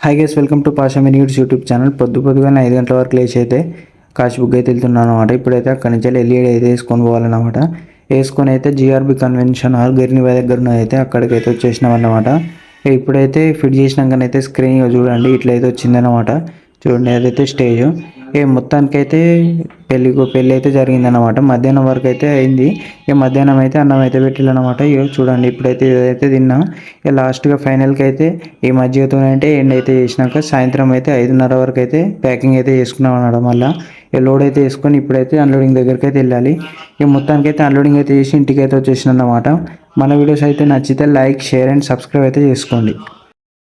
High guys, welcome to Pasha Minutes YouTube channel. పొద్దుగానే 5 గంటల వరకు లేచి అయితే కాశీ బుక్ అయితే వెళ్తున్నాను అనమాట. ఇప్పుడైతే అక్కడి నుంచి ఎల్ఈడి అయితే వేసుకొని పోవాలన్నమాట. వేసుకొని అయితే జిఆర్బి కన్వెన్షన్ హాల్ గిర్నివా దగ్గర అయితే అక్కడికైతే వచ్చేసినాం అన్నమాట. ఇప్పుడైతే ఫిట్ చేసినాకనైతే స్క్రీన్ చూడండి ఇట్లయితే వచ్చిందనమాట. చూడండి అదైతే స్టేజ్. మొత్తానికైతే పెళ్ళి అయితే జరిగిందనమాట. మధ్యాహ్నం వరకు అయితే అయింది. మధ్యాహ్నం అయితే అన్నం అయితే పెట్టిల్లనమాట. చూడండి ఇప్పుడైతే ఇదైతే తిన్నా. లాస్ట్గా ఫైనల్కి అయితే ఈ మజ్జిగతో అంటే ఎండ్ అయితే చేసినాక సాయంత్రం అయితే 5:30 వరకు అయితే ప్యాకింగ్ అయితే చేసుకున్నాం అన్నమాట. మళ్ళీ లోడ్ అయితే వేసుకొని ఇప్పుడైతే అన్లోడింగ్ దగ్గరికి అయితే వెళ్ళాలి. మొత్తానికి అయితే అన్లోడింగ్ అయితే చేసి ఇంటికి అయితే వచ్చేసిన అన్నమాట. మన వీడియోస్ అయితే నచ్చితే లైక్, షేర్ అండ్ సబ్స్క్రైబ్ అయితే చేసుకోండి.